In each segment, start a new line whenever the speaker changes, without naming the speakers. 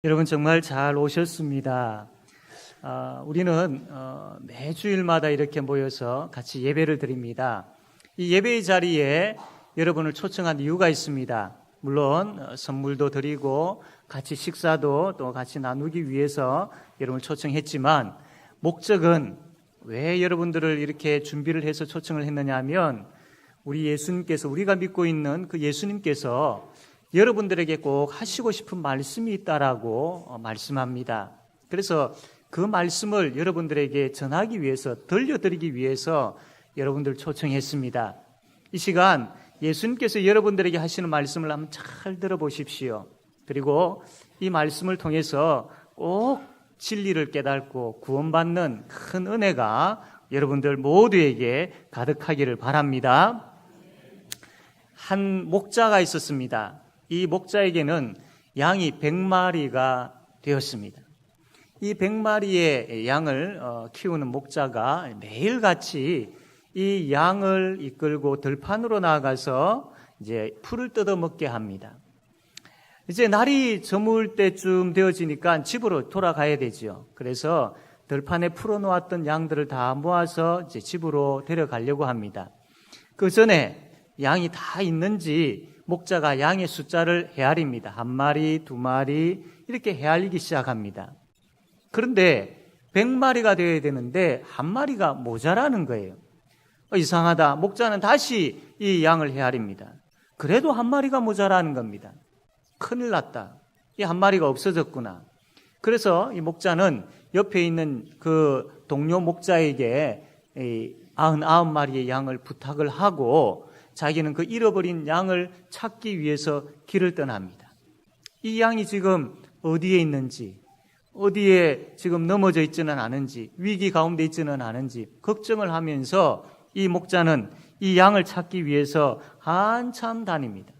여러분 정말 잘 오셨습니다. 우리는 매주일마다 이렇게 모여서 같이 예배를 드립니다. 이 예배의 자리에 여러분을 초청한 이유가 있습니다. 물론 선물도 드리고 같이 식사도 또 같이 나누기 위해서 여러분을 초청했지만, 목적은 왜 여러분들을 이렇게 준비를 해서 초청을 했느냐 하면, 우리 예수님께서, 우리가 믿고 있는 그 예수님께서 여러분들에게 꼭 하시고 싶은 말씀이 있다라고 말씀합니다. 그래서 그 말씀을 여러분들에게 전하기 위해서, 들려드리기 위해서 여러분들 초청했습니다. 이 시간 예수님께서 여러분들에게 하시는 말씀을 한번 잘 들어보십시오. 그리고 이 말씀을 통해서 꼭 진리를 깨닫고 구원받는 큰 은혜가 여러분들 모두에게 가득하기를 바랍니다. 한 목자가 있었습니다. 이 목자에게는 양이 100마리가 되었습니다. 이 100마리의 양을 키우는 목자가 매일같이 이 양을 이끌고 들판으로 나아가서 이제 풀을 뜯어먹게 합니다. 이제 날이 저물 때쯤 되어지니까 집으로 돌아가야 되죠. 그래서 들판에 풀어놓았던 양들을 다 모아서 이제 집으로 데려가려고 합니다. 그 전에 양이 다 있는지 목자가 양의 숫자를 헤아립니다. 1마리, 2마리 이렇게 헤아리기 시작합니다. 그런데 100마리가 되어야 되는데 1마리가 모자라는 거예요. 이상하다. 목자는 다시 이 양을 헤아립니다. 그래도 1마리가 모자라는 겁니다. 큰일 났다. 이 1마리가 없어졌구나. 그래서 이 목자는 옆에 있는 그 동료 목자에게 99마리의 양을 부탁을 하고 자기는 그 잃어버린 양을 찾기 위해서 길을 떠납니다. 이 양이 지금 어디에 있는지, 어디에 지금 넘어져 있지는 않은지, 위기 가운데 있지는 않은지 걱정을 하면서 이 목자는 이 양을 찾기 위해서 한참 다닙니다.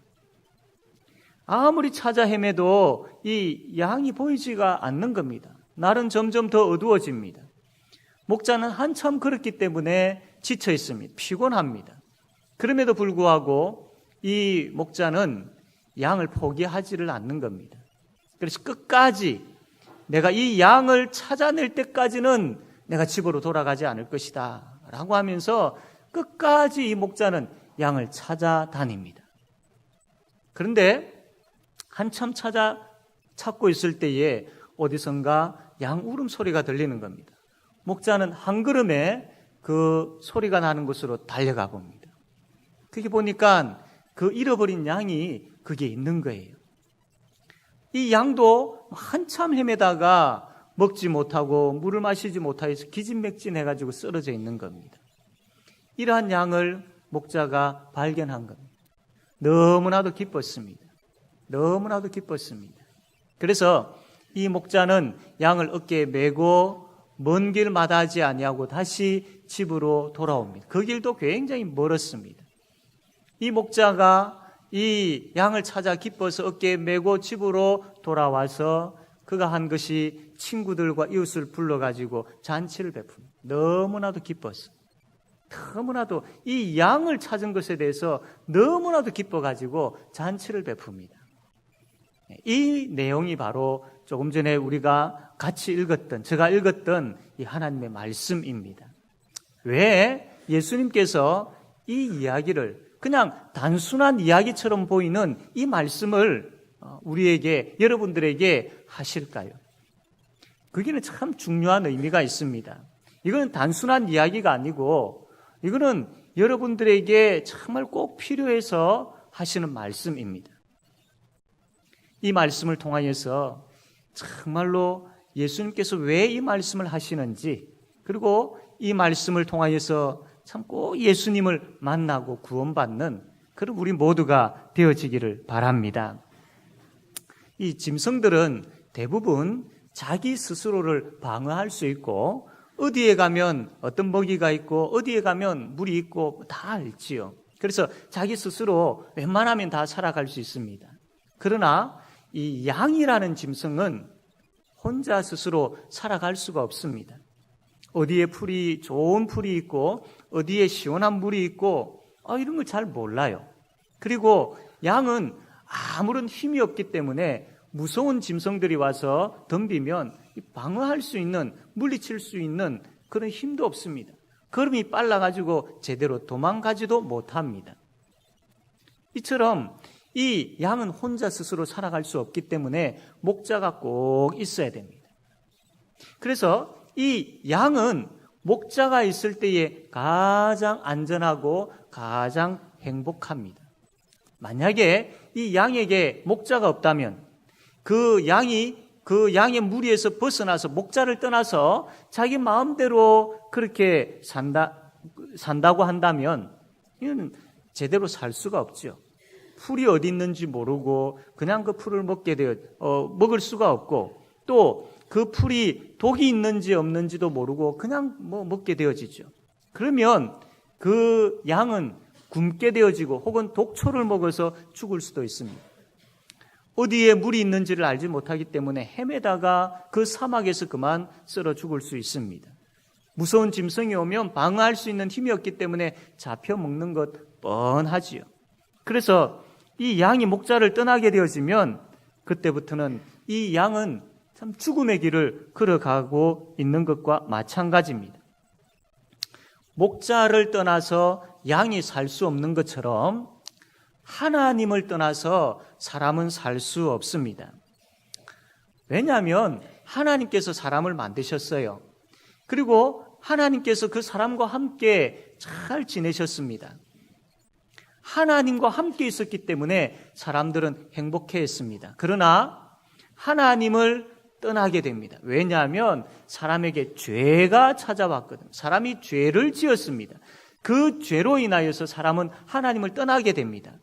아무리 찾아 헤매도 이 양이 보이지가 않는 겁니다. 날은 점점 더 어두워집니다. 목자는 한참 걸었기 때문에 지쳐 있습니다. 피곤합니다. 그럼에도 불구하고 이 목자는 양을 포기하지를 않는 겁니다. 그래서 끝까지 내가 이 양을 찾아낼 때까지는 내가 집으로 돌아가지 않을 것이다 라고 하면서 끝까지 이 목자는 양을 찾아다닙니다. 그런데 한참 찾고 있을 때에 어디선가 양 울음소리가 들리는 겁니다. 목자는 한 걸음에 그 소리가 나는 곳으로 달려가 봅니다. 그게 보니까 그 잃어버린 양이 그게 있는 거예요. 이 양도 한참 헤매다가 먹지 못하고 물을 마시지 못해서 기진맥진해가지고 쓰러져 있는 겁니다. 이러한 양을 목자가 발견한 겁니다. 너무나도 기뻤습니다. 너무나도 기뻤습니다. 그래서 이 목자는 양을 어깨에 메고 먼 길 마다하지 아니하고 다시 집으로 돌아옵니다. 그 길도 굉장히 멀었습니다. 이 목자가 이 양을 찾아 기뻐서 어깨에 메고 집으로 돌아와서 그가 한 것이 친구들과 이웃을 불러가지고 잔치를 베풉니다. 너무나도 기뻤어. 너무나도 이 양을 찾은 것에 대해서 너무나도 기뻐가지고 잔치를 베풉니다. 이 내용이 바로 조금 전에 우리가 같이 읽었던, 제가 읽었던 이 하나님의 말씀입니다. 왜 예수님께서 이 이야기를 그냥 단순한 이야기처럼 보이는 이 말씀을 우리에게, 여러분들에게 하실까요? 그게는 참 중요한 의미가 있습니다. 이거는 단순한 이야기가 아니고 이거는 여러분들에게 정말 꼭 필요해서 하시는 말씀입니다. 이 말씀을 통하여서 정말로 예수님께서 왜 이 말씀을 하시는지, 그리고 이 말씀을 통하여서 참 꼭 예수님을 만나고 구원받는 그런 우리 모두가 되어지기를 바랍니다. 이 짐승들은 대부분 자기 스스로를 방어할 수 있고, 어디에 가면 어떤 먹이가 있고 어디에 가면 물이 있고 다 알지요. 그래서 자기 스스로 웬만하면 다 살아갈 수 있습니다. 그러나 이 양이라는 짐승은 혼자 스스로 살아갈 수가 없습니다. 어디에 좋은 풀이 있고 어디에 시원한 물이 있고 이런 걸 잘 몰라요. 그리고 양은 아무런 힘이 없기 때문에 무서운 짐승들이 와서 덤비면 방어할 수 있는, 물리칠 수 있는 그런 힘도 없습니다. 걸음이 빨라가지고 제대로 도망가지도 못합니다. 이처럼 이 양은 혼자 스스로 살아갈 수 없기 때문에 목자가 꼭 있어야 됩니다. 그래서 이 양은 목자가 있을 때에 가장 안전하고 가장 행복합니다. 만약에 이 양에게 목자가 없다면 그 양의 무리에서 벗어나서 목자를 떠나서 자기 마음대로 그렇게 산다고 한다면 이건 제대로 살 수가 없죠. 풀이 어디 있는지 모르고 그냥 그 풀을 먹을 수가 없고, 또 그 풀이 독이 있는지 없는지도 모르고 그냥 먹게 되어지죠. 그러면 그 양은 굶게 되어지고 혹은 독초를 먹어서 죽을 수도 있습니다. 어디에 물이 있는지를 알지 못하기 때문에 헤매다가 그 사막에서 그만 썰어 죽을 수 있습니다. 무서운 짐승이 오면 방어할 수 있는 힘이 없기 때문에 잡혀 먹는 것 뻔하지요. 그래서 이 양이 목자를 떠나게 되어지면 그때부터는 이 양은 참 죽음의 길을 걸어가고 있는 것과 마찬가지입니다. 목자를 떠나서 양이 살 수 없는 것처럼 하나님을 떠나서 사람은 살 수 없습니다. 왜냐하면 하나님께서 사람을 만드셨어요. 그리고 하나님께서 그 사람과 함께 잘 지내셨습니다. 하나님과 함께 있었기 때문에 사람들은 행복해했습니다. 그러나 하나님을 떠나게 됩니다. 왜냐하면 사람에게 죄가 찾아왔거든요. 사람이 죄를 지었습니다. 그 죄로 인하여서 사람은 하나님을 떠나게 됩니다.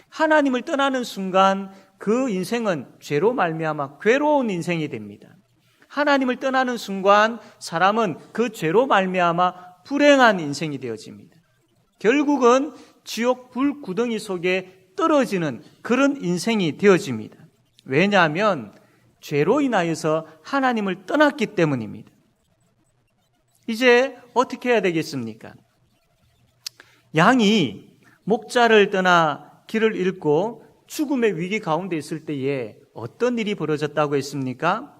하나님을 떠나는 순간 그 인생은 죄로 말미암아 괴로운 인생이 됩니다. 하나님을 떠나는 순간 사람은 그 죄로 말미암아 불행한 인생이 되어집니다. 결국은 지옥 불구덩이 속에 떨어지는 그런 인생이 되어집니다. 왜냐하면 죄로 인하여서 하나님을 떠났기 때문입니다. 이제 어떻게 해야 되겠습니까? 양이 목자를 떠나 길을 잃고 죽음의 위기 가운데 있을 때에 어떤 일이 벌어졌다고 했습니까?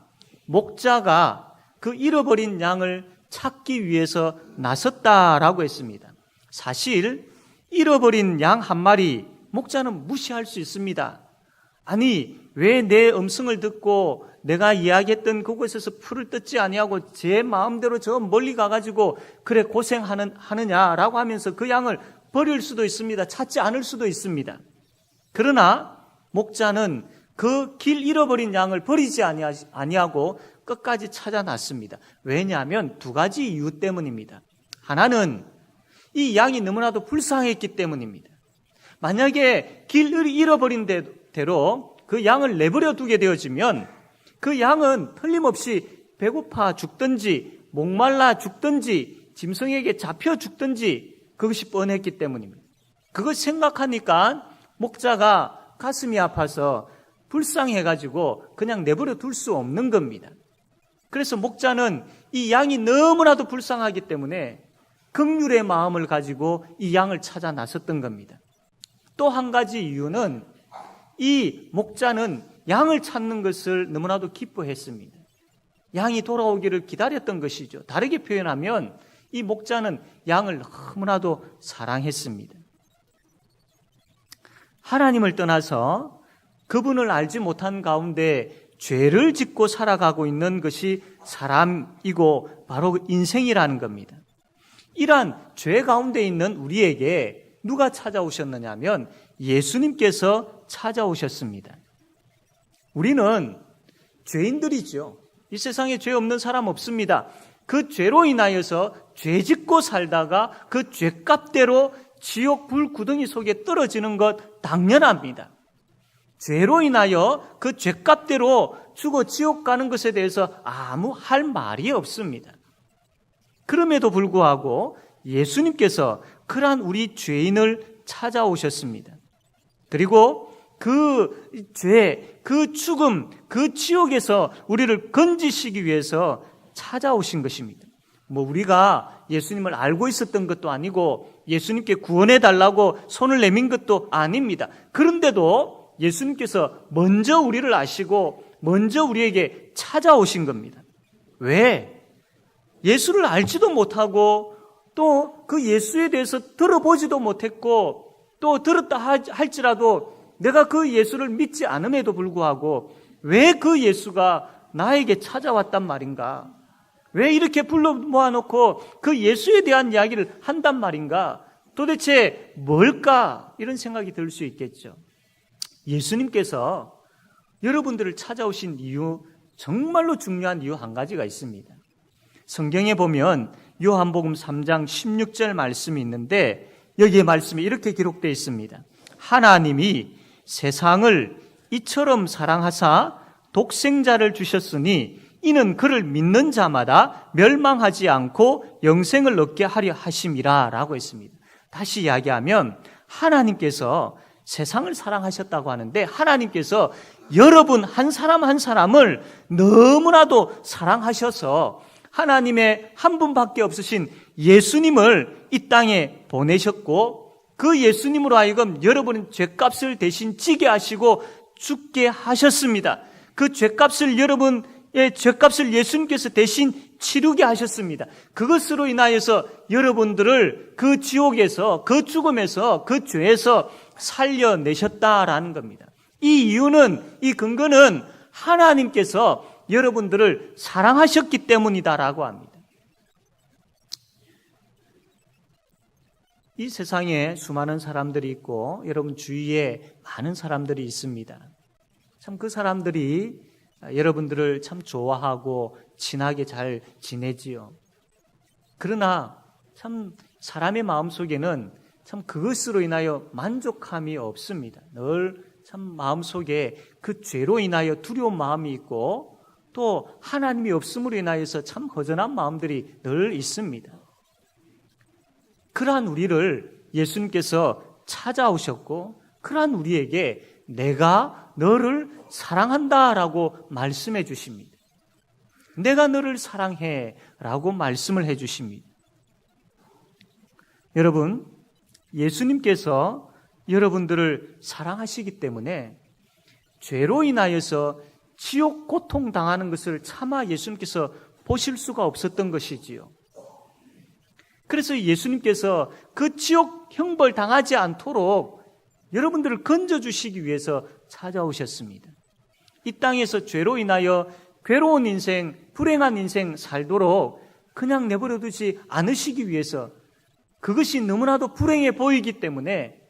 목자가 그 잃어버린 양을 찾기 위해서 나섰다라고 했습니다. 사실 잃어버린 양 한 마리 목자는 무시할 수 있습니다. 아니, 왜 내 음성을 듣고 내가 이야기했던 그곳에서 풀을 뜯지 아니하고 제 마음대로 저 멀리 가가지고 그래 고생하느냐라고 하면서 그 양을 버릴 수도 있습니다. 찾지 않을 수도 있습니다. 그러나 목자는 그 길 잃어버린 양을 버리지 아니하고 끝까지 찾아놨습니다. 왜냐하면 두 가지 이유 때문입니다. 하나는 이 양이 너무나도 불쌍했기 때문입니다. 만약에 길을 잃어버린 대로 그 양을 내버려 두게 되어지면 그 양은 틀림없이 배고파 죽든지 목말라 죽든지 짐승에게 잡혀 죽든지 그것이 뻔했기 때문입니다. 그것 생각하니까 목자가 가슴이 아파서 불쌍해가지고 그냥 내버려 둘 수 없는 겁니다. 그래서 목자는 이 양이 너무나도 불쌍하기 때문에 긍휼의 마음을 가지고 이 양을 찾아 나섰던 겁니다. 또 한 가지 이유는 이 목자는 양을 찾는 것을 너무나도 기뻐했습니다. 양이 돌아오기를 기다렸던 것이죠. 다르게 표현하면 이 목자는 양을 너무나도 사랑했습니다. 하나님을 떠나서 그분을 알지 못한 가운데 죄를 짓고 살아가고 있는 것이 사람이고 바로 인생이라는 겁니다. 이러한 죄 가운데 있는 우리에게 누가 찾아오셨느냐 하면 예수님께서 찾아오셨습니다. 우리는 죄인들이죠. 이 세상에 죄 없는 사람 없습니다. 그 죄로 인하여서 죄 짓고 살다가 그 죄값대로 지옥 불구덩이 속에 떨어지는 것 당연합니다. 죄로 인하여 그 죄값대로 죽어 지옥 가는 것에 대해서 아무 할 말이 없습니다. 그럼에도 불구하고 예수님께서 그러한 우리 죄인을 찾아오셨습니다. 그리고 그 죄, 그 죽음, 그 지옥에서 우리를 건지시기 위해서 찾아오신 것입니다. 우리가 예수님을 알고 있었던 것도 아니고 예수님께 구원해 달라고 손을 내민 것도 아닙니다. 그런데도 예수님께서 먼저 우리를 아시고 먼저 우리에게 찾아오신 겁니다. 왜? 예수를 알지도 못하고 또 그 예수에 대해서 들어보지도 못했고 또 들었다 할지라도 내가 그 예수를 믿지 않음에도 불구하고 왜 그 예수가 나에게 찾아왔단 말인가? 왜 이렇게 불러 모아놓고 그 예수에 대한 이야기를 한단 말인가? 도대체 뭘까? 이런 생각이 들 수 있겠죠. 예수님께서 여러분들을 찾아오신 이유, 정말로 중요한 이유 한 가지가 있습니다. 성경에 보면 요한복음 3장 16절 말씀이 있는데 여기에 말씀이 이렇게 기록되어 있습니다. 하나님이 세상을 이처럼 사랑하사 독생자를 주셨으니 이는 그를 믿는 자마다 멸망하지 않고 영생을 얻게 하려 하심이라 라고 했습니다. 다시 이야기하면 하나님께서 세상을 사랑하셨다고 하는데 하나님께서 여러분 한 사람 한 사람을 너무나도 사랑하셔서 하나님의 한 분밖에 없으신 예수님을 이 땅에 보내셨고 그 예수님으로 하여금 여러분의 죄값을 대신 지게 하시고 죽게 하셨습니다. 그 죄값을 여러분의 죄값을 예수님께서 대신 치르게 하셨습니다. 그것으로 인하여서 여러분들을 그 지옥에서 그 죽음에서 그 죄에서 살려내셨다라는 겁니다. 이 이유는 이 근거는 하나님께서 여러분들을 사랑하셨기 때문이다라고 합니다. 이 세상에 수많은 사람들이 있고 여러분 주위에 많은 사람들이 있습니다. 참 그 사람들이 여러분들을 참 좋아하고 친하게 잘 지내지요. 그러나 참 사람의 마음속에는 참 그것으로 인하여 만족함이 없습니다. 늘 참 마음속에 그 죄로 인하여 두려운 마음이 있고 또 하나님이 없음으로 인하여서 참 허전한 마음들이 늘 있습니다. 그러한 우리를 예수님께서 찾아오셨고 그러한 우리에게 내가 너를 사랑한다라고 말씀해 주십니다. 내가 너를 사랑해 라고 말씀을 해 주십니다. 여러분, 예수님께서 여러분들을 사랑하시기 때문에 죄로 인하여서 지옥 고통 당하는 것을 차마 예수님께서 보실 수가 없었던 것이지요. 그래서 예수님께서 그 지옥 형벌 당하지 않도록 여러분들을 건져주시기 위해서 찾아오셨습니다. 이 땅에서 죄로 인하여 괴로운 인생, 불행한 인생 살도록 그냥 내버려 두지 않으시기 위해서 그것이 너무나도 불행해 보이기 때문에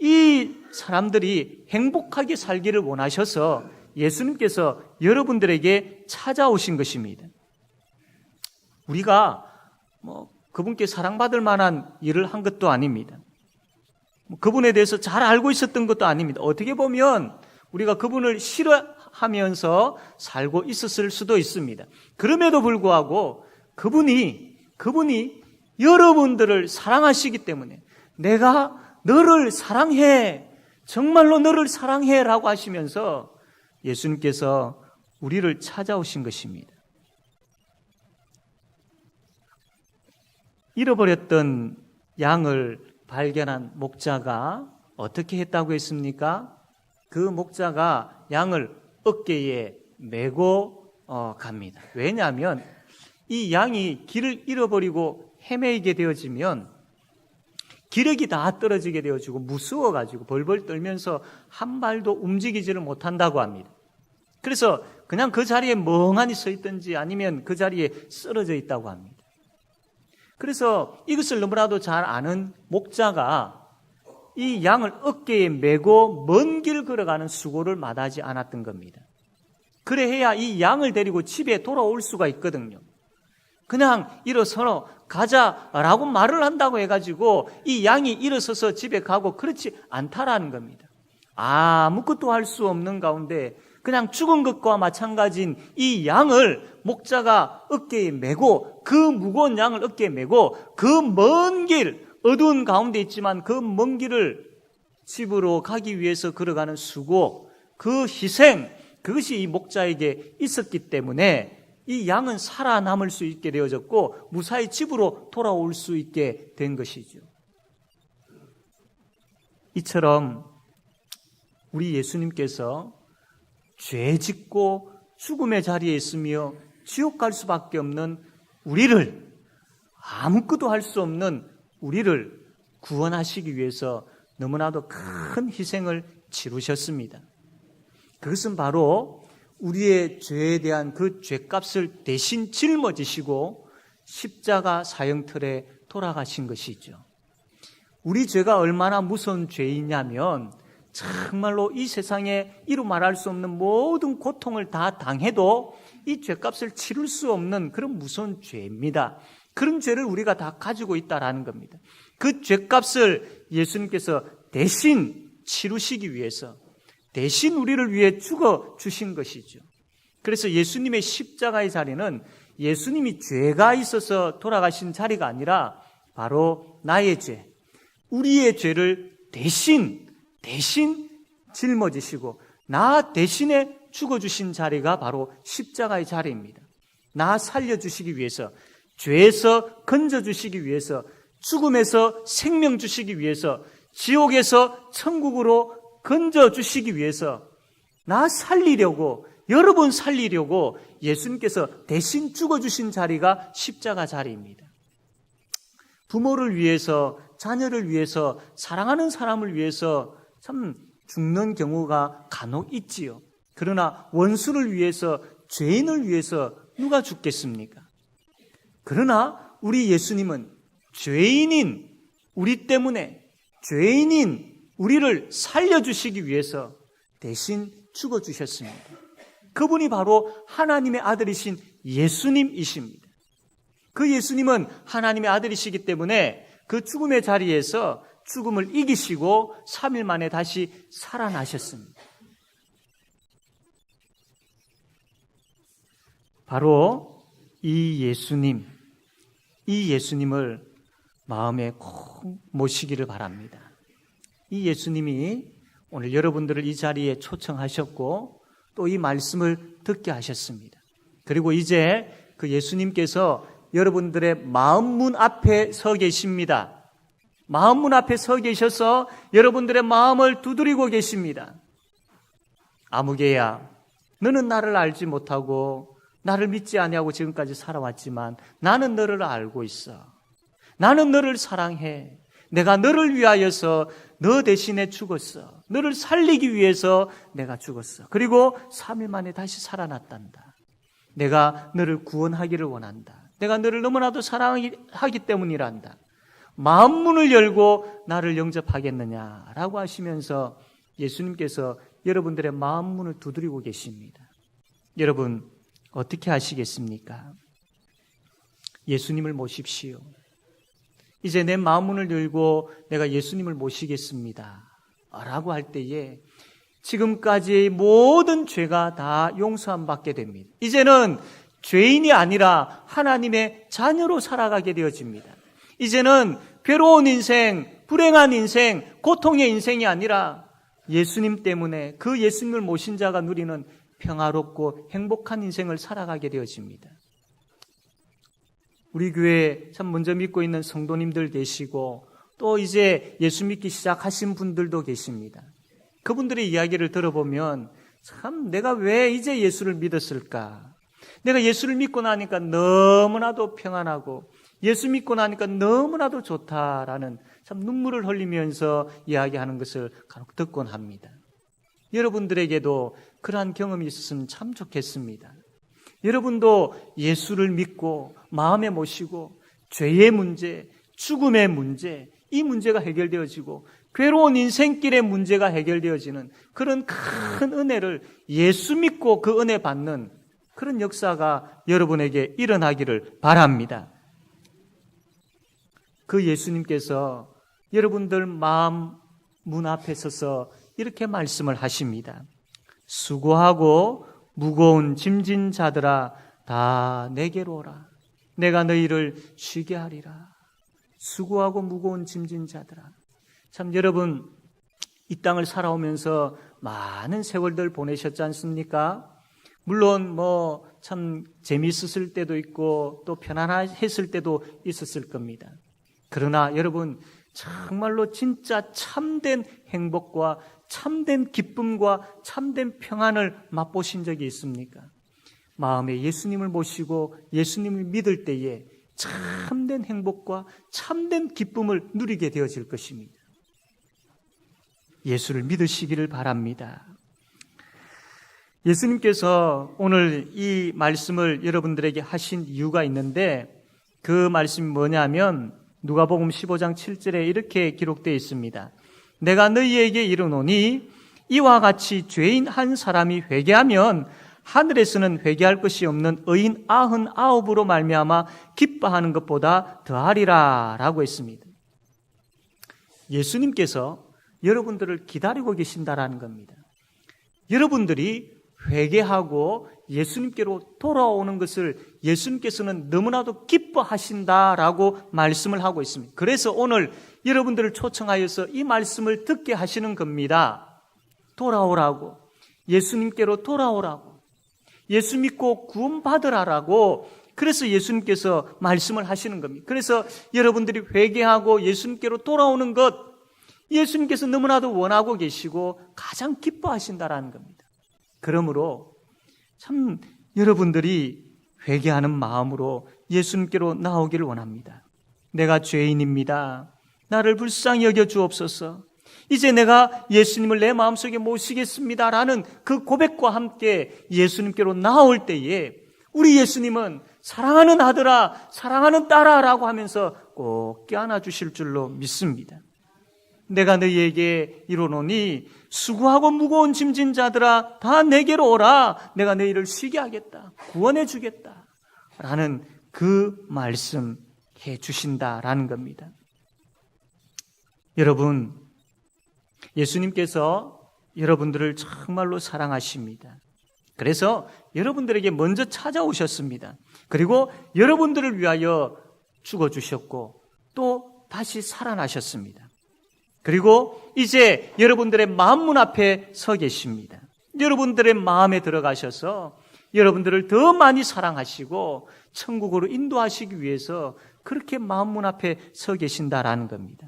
이 사람들이 행복하게 살기를 원하셔서 예수님께서 여러분들에게 찾아오신 것입니다. 우리가 그분께 사랑받을 만한 일을 한 것도 아닙니다. 그분에 대해서 잘 알고 있었던 것도 아닙니다. 어떻게 보면 우리가 그분을 싫어하면서 살고 있었을 수도 있습니다. 그럼에도 불구하고 그분이 여러분들을 사랑하시기 때문에 내가 너를 사랑해, 정말로 너를 사랑해 라고 하시면서 예수님께서 우리를 찾아오신 것입니다. 잃어버렸던 양을 발견한 목자가 어떻게 했다고 했습니까? 그 목자가 양을 어깨에 메고 갑니다. 왜냐하면 이 양이 길을 잃어버리고 헤매이게 되어지면 기력이 다 떨어지게 되어지고 무서워가지고 벌벌 떨면서 한 발도 움직이지를 못한다고 합니다. 그래서 그냥 그 자리에 멍하니 서 있든지 아니면 그 자리에 쓰러져 있다고 합니다. 그래서 이것을 너무나도 잘 아는 목자가 이 양을 어깨에 메고 먼 길 걸어가는 수고를 마다하지 않았던 겁니다. 그래야 이 양을 데리고 집에 돌아올 수가 있거든요. 그냥 일어서서 가자라고 말을 한다고 해가지고 이 양이 일어서서 집에 가고 그렇지 않다라는 겁니다. 아무것도 할 수 없는 가운데 그냥 죽은 것과 마찬가지인 이 양을 목자가 어깨에 메고 그 무거운 양을 어깨에 메고 그 먼 길, 어두운 가운데 있지만 그 먼 길을 집으로 가기 위해서 걸어가는 수고, 그 희생, 그것이 이 목자에게 있었기 때문에 이 양은 살아남을 수 있게 되어졌고 무사히 집으로 돌아올 수 있게 된 것이죠. 이처럼 우리 예수님께서 죄 짓고 죽음의 자리에 있으며 지옥 갈 수밖에 없는 우리를, 아무것도 할 수 없는 우리를 구원하시기 위해서 너무나도 큰 희생을 치르셨습니다. 그것은 바로 우리의 죄에 대한 그 죄값을 대신 짊어지시고 십자가 사형틀에 돌아가신 것이죠. 우리 죄가 얼마나 무서운 죄이냐면 정말로 이 세상에 이루 말할 수 없는 모든 고통을 다 당해도 이 죄값을 치를 수 없는 그런 무서운 죄입니다. 그런 죄를 우리가 다 가지고 있다라는 겁니다. 그 죄값을 예수님께서 대신 치르시기 위해서, 대신 우리를 위해 죽어 주신 것이죠. 그래서 예수님의 십자가의 자리는 예수님이 죄가 있어서 돌아가신 자리가 아니라 바로 나의 죄, 우리의 죄를 대신 짊어지시고 나 대신에 죽어주신 자리가 바로 십자가의 자리입니다. 나 살려주시기 위해서, 죄에서 건져주시기 위해서, 죽음에서 생명 주시기 위해서, 지옥에서 천국으로 건져주시기 위해서, 나 살리려고, 여러분 살리려고 예수님께서 대신 죽어주신 자리가 십자가 자리입니다. 부모를 위해서, 자녀를 위해서, 사랑하는 사람을 위해서 참 죽는 경우가 간혹 있지요. 그러나 원수를 위해서, 죄인을 위해서 누가 죽겠습니까? 그러나 우리 예수님은 죄인인 우리 때문에, 죄인인 우리를 살려주시기 위해서 대신 죽어주셨습니다. 그분이 바로 하나님의 아들이신 예수님이십니다. 그 예수님은 하나님의 아들이시기 때문에 그 죽음의 자리에서 죽음을 이기시고 3일 만에 다시 살아나셨습니다. 바로 이 예수님을 마음에 꼭 모시기를 바랍니다. 이 예수님이 오늘 여러분들을 이 자리에 초청하셨고 또 이 말씀을 듣게 하셨습니다. 그리고 이제 그 예수님께서 여러분들의 마음문 앞에 서 계십니다. 마음문 앞에 서 계셔서 여러분들의 마음을 두드리고 계십니다. 아무개야, 너는 나를 알지 못하고 나를 믿지 아니하고 지금까지 살아왔지만 나는 너를 알고 있어. 나는 너를 사랑해. 내가 너를 위하여서 너 대신에 죽었어. 너를 살리기 위해서 내가 죽었어. 그리고 3일 만에 다시 살아났단다. 내가 너를 구원하기를 원한다. 내가 너를 너무나도 사랑하기 때문이란다. 마음문을 열고 나를 영접하겠느냐라고 하시면서 예수님께서 여러분들의 마음문을 두드리고 계십니다. 여러분 어떻게 하시겠습니까? 예수님을 모십시오. 이제 내 마음문을 열고 내가 예수님을 모시겠습니다 라고 할 때에 지금까지의 모든 죄가 다 용서함 받게 됩니다. 이제는 죄인이 아니라 하나님의 자녀로 살아가게 되어집니다. 이제는 괴로운 인생, 불행한 인생, 고통의 인생이 아니라 예수님 때문에 그 예수님을 모신 자가 누리는 평화롭고 행복한 인생을 살아가게 되어집니다. 우리 교회에 참 먼저 믿고 있는 성도님들 계시고 또 이제 예수 믿기 시작하신 분들도 계십니다. 그분들의 이야기를 들어보면 참 내가 왜 이제 예수를 믿었을까? 내가 예수를 믿고 나니까 너무나도 평안하고 예수 믿고 나니까 너무나도 좋다라는 참 눈물을 흘리면서 이야기하는 것을 간혹 듣곤 합니다. 여러분들에게도 그러한 경험이 있었으면 참 좋겠습니다. 여러분도 예수를 믿고 마음에 모시고 죄의 문제, 죽음의 문제, 이 문제가 해결되어지고 괴로운 인생길의 문제가 해결되어지는 그런 큰 은혜를 예수 믿고 그 은혜 받는 그런 역사가 여러분에게 일어나기를 바랍니다. 그 예수님께서 여러분들 마음 문 앞에 서서 이렇게 말씀을 하십니다. 수고하고 무거운 짐진 자들아 다 내게로 오라. 내가 너희를 쉬게 하리라. 수고하고 무거운 짐진 자들아. 참 여러분 이 땅을 살아오면서 많은 세월들 보내셨지 않습니까? 물론 참 재미있었을 때도 있고 또 편안했을 때도 있었을 겁니다. 그러나 여러분 정말로 진짜 참된 행복과 참된 기쁨과 참된 평안을 맛보신 적이 있습니까? 마음에 예수님을 모시고 예수님을 믿을 때에 참된 행복과 참된 기쁨을 누리게 되어질 것입니다. 예수를 믿으시기를 바랍니다. 예수님께서 오늘 이 말씀을 여러분들에게 하신 이유가 있는데 그 말씀이 뭐냐면 누가복음 15장 7절에 이렇게 기록되어 있습니다. 내가 너희에게 이르노니 이와 같이 죄인 한 사람이 회개하면 하늘에서는 회개할 것이 없는 의인 99으로 말미암아 기뻐하는 것보다 더하리라 라고 했습니다. 예수님께서 여러분들을 기다리고 계신다라는 겁니다. 여러분들이 회개하고 예수님께로 돌아오는 것을 예수님께서는 너무나도 기뻐하신다라고 말씀을 하고 있습니다. 그래서 오늘 여러분들을 초청하여서 이 말씀을 듣게 하시는 겁니다. 돌아오라고, 예수님께로 돌아오라고, 예수 믿고 구원받으라라고. 그래서 예수님께서 말씀을 하시는 겁니다. 그래서 여러분들이 회개하고 예수님께로 돌아오는 것, 예수님께서 너무나도 원하고 계시고 가장 기뻐하신다라는 겁니다. 그러므로 참 여러분들이 회개하는 마음으로 예수님께로 나오기를 원합니다. 내가 죄인입니다. 나를 불쌍히 여겨 주옵소서. 이제 내가 예수님을 내 마음속에 모시겠습니다라는 그 고백과 함께 예수님께로 나올 때에 우리 예수님은 사랑하는 아들아, 사랑하는 딸아라고 하면서 꼭 껴안아 주실 줄로 믿습니다. 내가 너희에게 이르노니 수고하고 무거운 짐진 자들아 다 내게로 오라. 내가 너희를 쉬게 하겠다. 구원해 주겠다. 라는 그 말씀 해 주신다라는 겁니다. 여러분, 예수님께서 여러분들을 정말로 사랑하십니다. 그래서 여러분들에게 먼저 찾아오셨습니다. 그리고 여러분들을 위하여 죽어주셨고 또 다시 살아나셨습니다. 그리고 이제 여러분들의 마음문 앞에 서 계십니다. 여러분들의 마음에 들어가셔서 여러분들을 더 많이 사랑하시고 천국으로 인도하시기 위해서 그렇게 마음문 앞에 서 계신다라는 겁니다.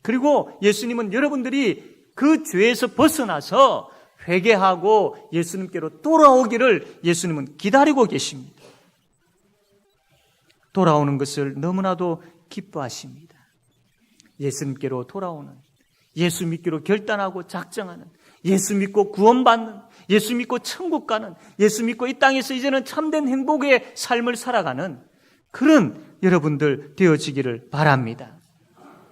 그리고 예수님은 여러분들이 그 죄에서 벗어나서 회개하고 예수님께로 돌아오기를 예수님은 기다리고 계십니다. 돌아오는 것을 너무나도 기뻐하십니다. 예수님께로 돌아오는, 예수 믿기로 결단하고 작정하는, 예수 믿고 구원받는, 예수 믿고 천국 가는, 예수 믿고 이 땅에서 이제는 참된 행복의 삶을 살아가는 그런 여러분들 되어지기를 바랍니다.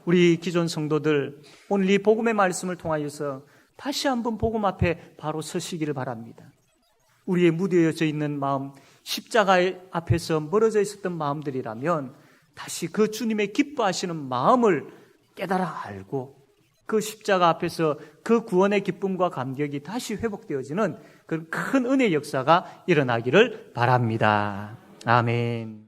우리 기존 성도들 오늘 이 복음의 말씀을 통하여서 다시 한번 복음 앞에 바로 서시기를 바랍니다. 우리의 무뎌져 있는 마음, 십자가 앞에서 멀어져 있었던 마음들이라면 다시 그 주님의 기뻐하시는 마음을 깨달아 알고 그 십자가 앞에서 그 구원의 기쁨과 감격이 다시 회복되어지는 그런 큰 은혜의 역사가 일어나기를 바랍니다. 아멘.